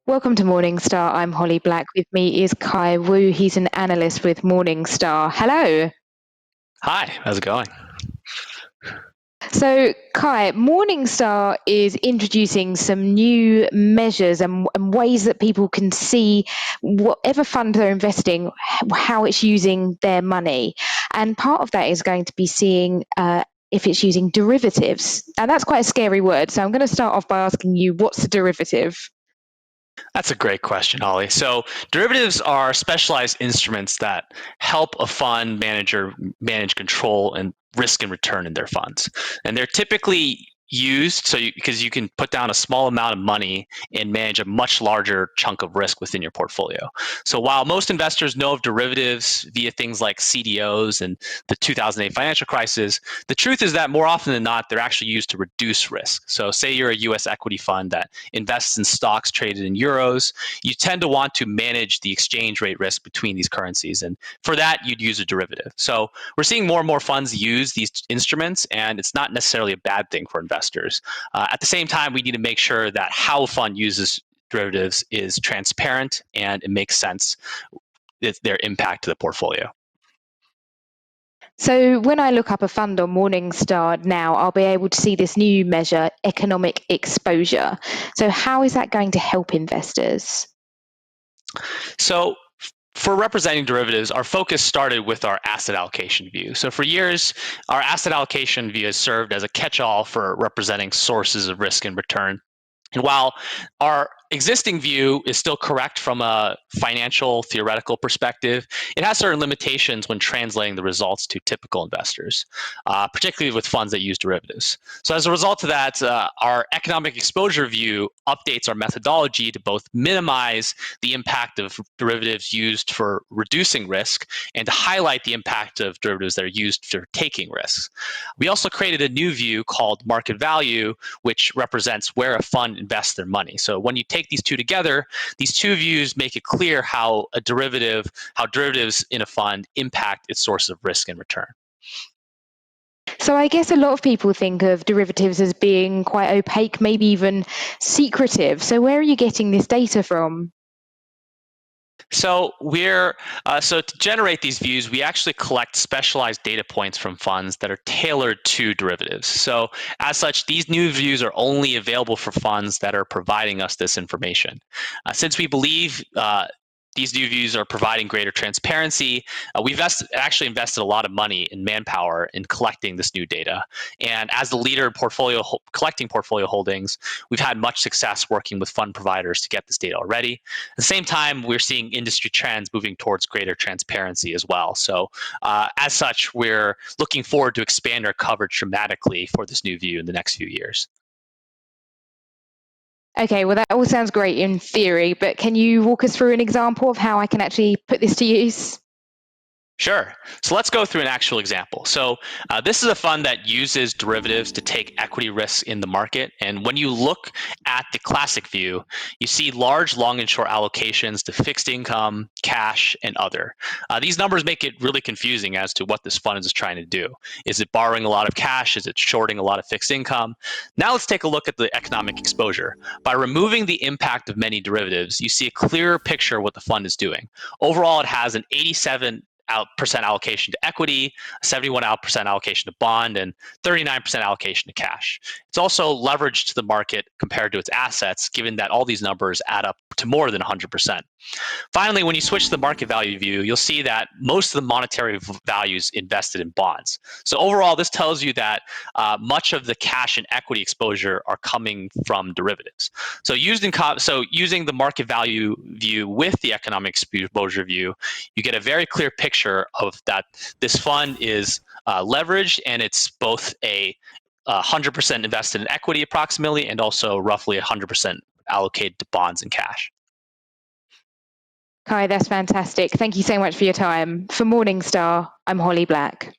Welcome to Morningstar. I'm Holly Black. With me is Kai Wu. He's an analyst with Morningstar. Hello. Hi, how's it going? So, Kai, Morningstar is introducing some new measures and ways that people can see whatever fund they're investing, how it's using their money. And part of that is going to be seeing if it's using derivatives. And that's quite a scary word. So I'm going to start off by asking you, what's a derivative? That's a great question, Holly. So, derivatives are specialized instruments that help a fund manager manage control and risk and return in their funds. And they're typically used because you can put down a small amount of money and manage a much larger chunk of risk within your portfolio. So while most investors know of derivatives via things like CDOs and the 2008 financial crisis, the truth is that more often than not, they're actually used to reduce risk. So say you're a US equity fund that invests in stocks traded in euros, you tend to want to manage the exchange rate risk between these currencies. And for that, you'd use a derivative. So we're seeing more and more funds use these instruments, and it's not necessarily a bad thing for investors. At the same time, we need to make sure that how a fund uses derivatives is transparent and it makes sense with their impact to the portfolio. So when I look up a fund on Morningstar now, I'll be able to see this new measure, economic exposure. So how is that going to help investors? So for representing derivatives, our focus started with our asset allocation view. So for years, our asset allocation view has served as a catch-all for representing sources of risk and return. And while our existing view is still correct from a financial theoretical perspective, it has certain limitations when translating the results to typical investors, particularly with funds that use derivatives. So as a result of that, our economic exposure view updates our methodology to both minimize the impact of derivatives used for reducing risk and to highlight the impact of derivatives that are used for taking risks. We also created a new view called market value, which represents where a fund invests their money. So when you take these two together, these two views make it clear how derivatives in a fund impact its source of risk and return. So I guess a lot of people think of derivatives as being quite opaque, maybe even secretive. So where are you getting this data from? So so to generate these views, we actually collect specialized data points from funds that are tailored to derivatives. So as such, these new views are only available for funds that are providing us this information. Since we believe these new views are providing greater transparency, we've actually invested a lot of money in manpower in collecting this new data. And as the leader in collecting portfolio holdings, we've had much success working with fund providers to get this data already. At the same time, we're seeing industry trends moving towards greater transparency as well. So as such, we're looking forward to expand our coverage dramatically for this new view in the next few years. Okay, well, that all sounds great in theory, but can you walk us through an example of how I can actually put this to use? Sure. So let's go through an actual example. So this is a fund that uses derivatives to take equity risks in the market. And when you look at the classic view, you see large long and short allocations to fixed income, cash, and other. These numbers make it really confusing as to what this fund is trying to do. Is it borrowing a lot of cash? Is it shorting a lot of fixed income? Now let's take a look at the economic exposure. By removing the impact of many derivatives, you see a clearer picture of what the fund is doing. Overall, it has an 87% allocation to equity, 71% allocation to bond, and 39% allocation to cash. It's also leveraged to the market compared to its assets, given that all these numbers add up to more than 100%. Finally, when you switch to the market value view, you'll see that most of the monetary values invested in bonds. So overall, this tells you that much of the cash and equity exposure are coming from derivatives. So using the market value view with the economic exposure view, you get a very clear picture of that this fund is leveraged, and it's both a 100% invested in equity approximately, and also roughly 100% allocated to bonds and cash. Kai, that's fantastic. Thank you so much for your time. For Morningstar, I'm Holly Black.